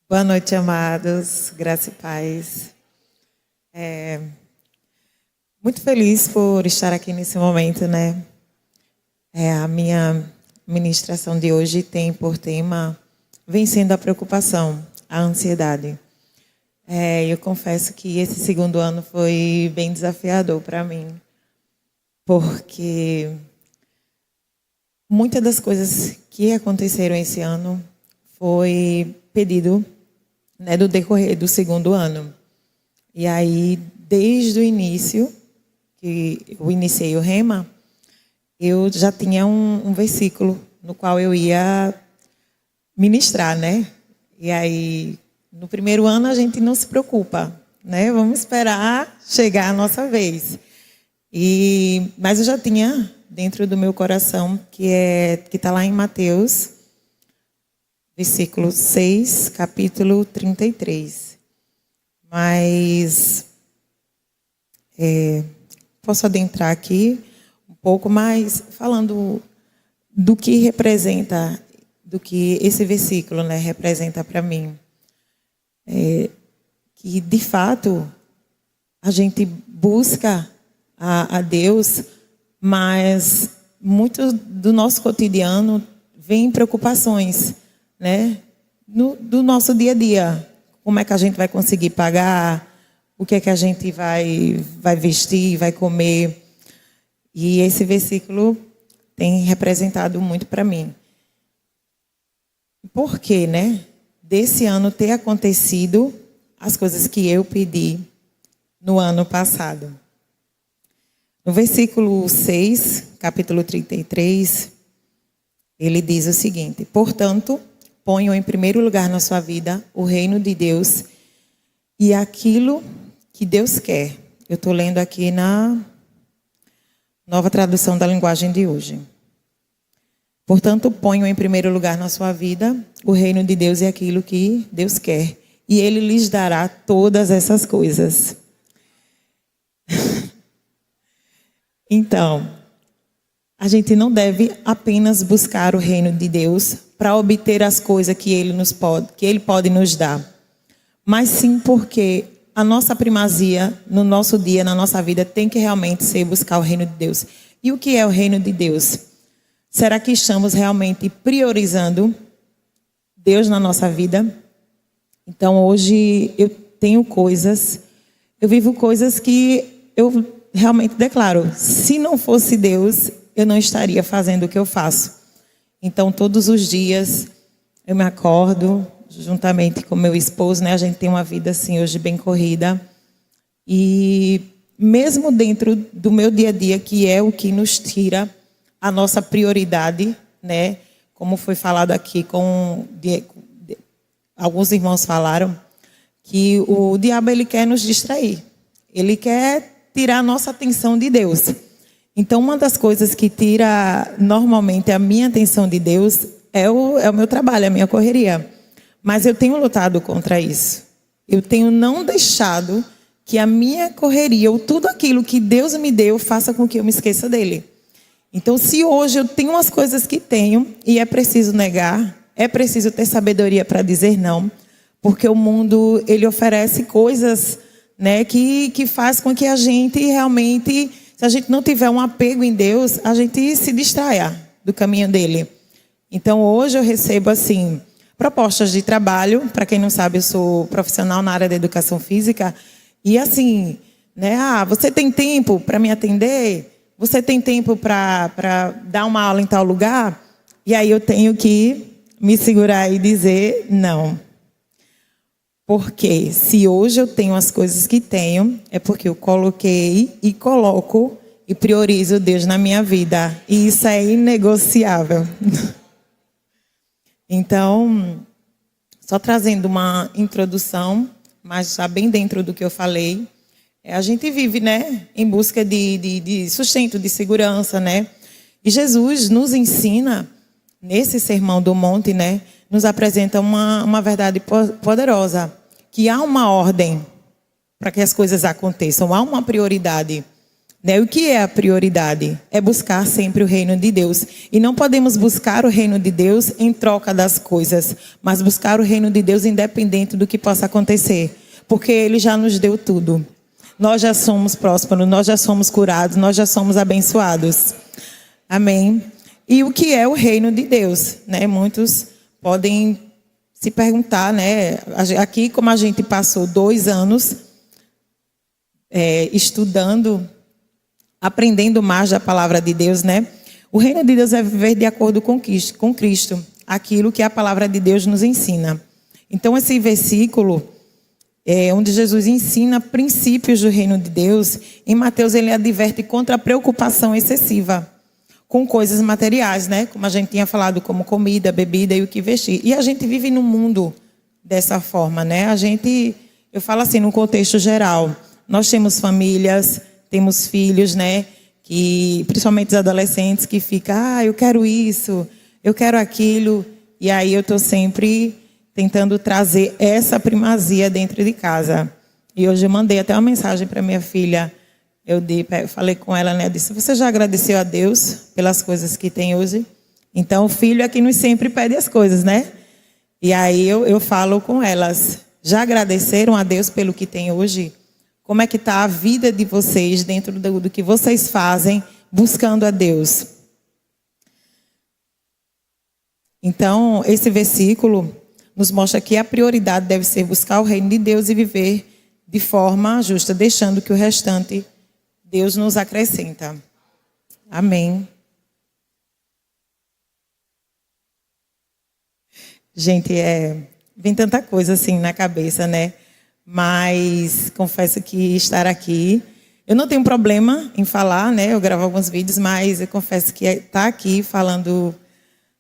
Boa noite, amados. Graça e paz. Muito feliz por estar aqui nesse momento, né? A minha ministração de hoje tem por tema vencendo a preocupação, a ansiedade. Eu confesso que esse segundo ano foi bem desafiador para mim, porque muitas das coisas que aconteceram esse ano foi pedido, né, do decorrer do segundo ano. E aí, desde o início, que eu iniciei o Rema, eu já tinha um versículo no qual eu ia ministrar, né? E aí, no primeiro ano, a gente não se preocupa, né? Vamos esperar chegar a nossa vez. Mas eu já tinha dentro do meu coração, que está lá em Mateus, versículo 6, capítulo 33. Mas posso adentrar aqui um pouco mais falando do que representa, do que esse versículo, né, representa para mim. Que, de fato, a gente busca a Deus, mas muito do nosso cotidiano vem preocupações, né? Do nosso dia a dia. Como é que a gente vai conseguir pagar? O que é que a gente vai vestir, vai comer? E esse versículo tem representado muito para mim. Por quê, né? Desse ano ter acontecido as coisas que eu pedi no ano passado. No versículo 6, capítulo 33, ele diz o seguinte: portanto, ponham em primeiro lugar na sua vida o reino de Deus e aquilo que Deus quer. Eu estou lendo aqui na Nova Tradução da Linguagem de hoje. Portanto, ponham em primeiro lugar na sua vida o reino de Deus e aquilo que Deus quer. E Ele lhes dará todas essas coisas. Então, a gente não deve apenas buscar o reino de Deus para obter as coisas que Ele pode nos dar, mas sim porque a nossa primazia no nosso dia, na nossa vida, tem que realmente ser buscar o reino de Deus. E o que é o reino de Deus? Será que estamos realmente priorizando Deus na nossa vida? Então, hoje eu vivo coisas que eu realmente declaro: se não fosse Deus, eu não estaria fazendo o que eu faço. Então, todos os dias eu me acordo, juntamente com meu esposo, né? A gente tem uma vida assim hoje bem corrida. E mesmo dentro do meu dia a dia, que é o que nos tira a nossa prioridade, né? Como foi falado aqui, alguns irmãos falaram, que o diabo ele quer nos distrair. Ele quer tirar a nossa atenção de Deus. Então, uma das coisas que tira normalmente a minha atenção de Deus é o meu trabalho, a minha correria. Mas eu tenho lutado contra isso. Eu tenho não deixado que a minha correria, ou tudo aquilo que Deus me deu, faça com que eu me esqueça dele. Então, se hoje eu tenho umas coisas que tenho e é preciso negar, é preciso ter sabedoria para dizer não, porque o mundo ele oferece coisas, né, que faz com que a gente realmente, se a gente não tiver um apego em Deus, a gente se distraia do caminho dele. Então, hoje eu recebo assim propostas de trabalho. Para quem não sabe, eu sou profissional na área da educação física. E assim, né? Você tem tempo para me atender? Você tem tempo para dar uma aula em tal lugar? E aí eu tenho que me segurar e dizer não. Porque se hoje eu tenho as coisas que tenho, é porque eu coloquei e coloco e priorizo Deus na minha vida. E isso é inegociável. Então, só trazendo uma introdução, mas já bem dentro do que eu falei, a gente vive, né, em busca de sustento, de segurança, né? E Jesus nos ensina, nesse Sermão do Monte, né, nos apresenta uma verdade poderosa, que há uma ordem para que as coisas aconteçam, há uma prioridade, Né? O que é a prioridade? É buscar sempre o reino de Deus. E não podemos buscar o reino de Deus em troca das coisas, mas buscar o reino de Deus independente do que possa acontecer. Porque Ele já nos deu tudo. Nós já somos prósperos, nós já somos curados, nós já somos abençoados. Amém? E o que é o reino de Deus? Né? Muitos podem se perguntar, né? Aqui, como a gente passou 2 anos estudando, aprendendo mais da palavra de Deus, né? O reino de Deus é viver de acordo com Cristo, aquilo que a palavra de Deus nos ensina. Então, esse versículo onde Jesus ensina princípios do reino de Deus, em Mateus ele adverte contra a preocupação excessiva com coisas materiais, né? Como a gente tinha falado, como comida, bebida e o que vestir. E a gente vive num mundo dessa forma, né? Eu falo assim, no contexto geral, nós temos famílias, temos filhos, né? Que, principalmente os adolescentes que ficam, eu quero isso, eu quero aquilo. E aí eu estou sempre tentando trazer essa primazia dentro de casa. E hoje eu mandei até uma mensagem para minha filha. Eu falei com ela, né? Eu disse, você já agradeceu a Deus pelas coisas que tem hoje? Então, o filho é que nos sempre pede as coisas, né? E aí eu falo com elas, já agradeceram a Deus pelo que tem hoje? Como é que está a vida de vocês dentro do que vocês fazem, buscando a Deus? Então, esse versículo nos mostra que a prioridade deve ser buscar o reino de Deus e viver de forma justa, deixando que o restante Deus nos acrescenta. Amém. Gente, vem tanta coisa assim na cabeça, né? Mas confesso que estar aqui, eu não tenho problema em falar, né? Eu gravo alguns vídeos, mas eu confesso que estar aqui falando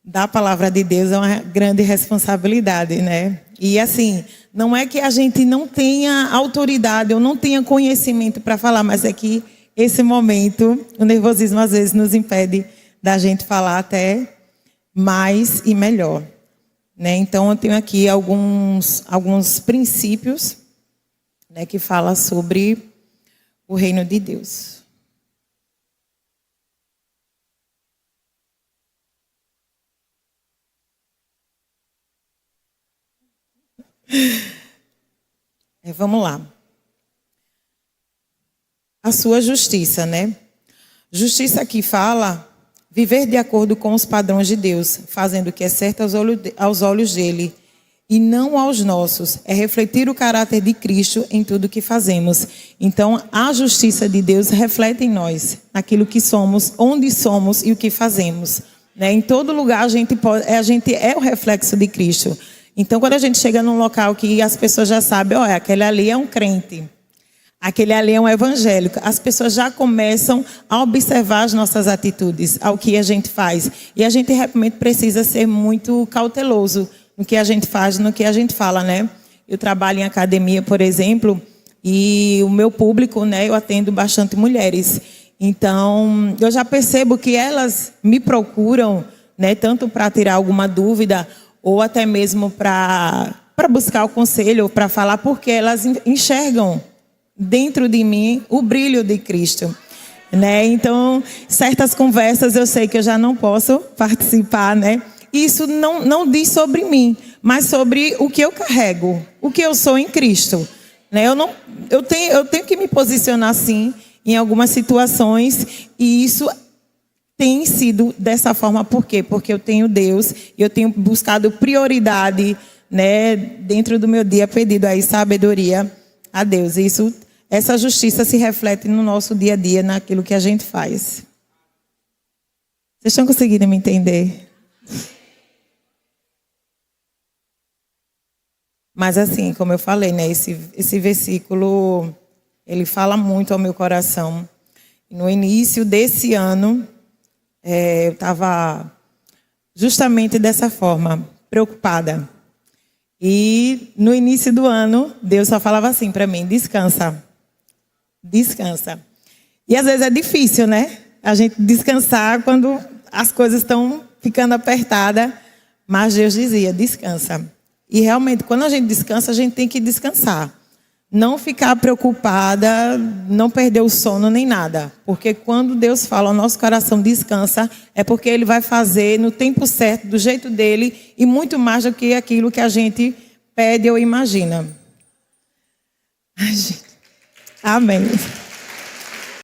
da palavra de Deus é uma grande responsabilidade, né? E assim, não é que a gente não tenha autoridade ou não tenha conhecimento para falar, mas é que esse momento, o nervosismo às vezes nos impede da gente falar até mais e melhor, né? Então eu tenho aqui alguns princípios, né, que fala sobre o reino de Deus. Vamos lá. A sua justiça, né? Justiça aqui fala viver de acordo com os padrões de Deus, fazendo o que é certo aos olhos dele e não aos nossos. É refletir o caráter de Cristo em tudo que fazemos. Então, a justiça de Deus reflete em nós, naquilo que somos, onde somos e o que fazemos. Né? Em todo lugar a gente é o reflexo de Cristo. Então, quando a gente chega num local que as pessoas já sabem, olha, aquele ali é um crente, aquele ali é um evangélico, as pessoas já começam a observar as nossas atitudes, ao que a gente faz. E a gente realmente precisa ser muito cauteloso no que a gente faz, no que a gente fala, né? Eu trabalho em academia, por exemplo, e o meu público, né, eu atendo bastante mulheres. Então, eu já percebo que elas me procuram, né, tanto para tirar alguma dúvida ou até mesmo para buscar o conselho, ou para falar, porque elas enxergam dentro de mim o brilho de Cristo, né? Então, certas conversas eu sei que eu já não posso participar, né? Isso não diz sobre mim, mas sobre o que eu carrego, o que eu sou em Cristo, né? Eu tenho que me posicionar assim em algumas situações, e isso tem sido dessa forma. Por quê? Porque eu tenho Deus e eu tenho buscado prioridade, né, dentro do meu dia, pedido aí sabedoria a Deus. Essa justiça se reflete no nosso dia a dia, naquilo que a gente faz. Vocês estão conseguindo me entender? Mas assim, como eu falei, né, esse versículo, ele fala muito ao meu coração. No início desse ano, eu estava justamente dessa forma, preocupada. E no início do ano, Deus só falava assim para mim, descansa. Descansa. E às vezes é difícil, né? A gente descansar quando as coisas estão ficando apertadas. Mas Deus dizia, descansa. E realmente, quando a gente descansa, a gente tem que descansar. não ficar preocupada, não perder o sono nem nada. Porque quando Deus fala, o nosso coração descansa, é porque Ele vai fazer no tempo certo, do jeito dEle, e muito mais do que aquilo que a gente pede ou imagina. Ai, gente. Amém.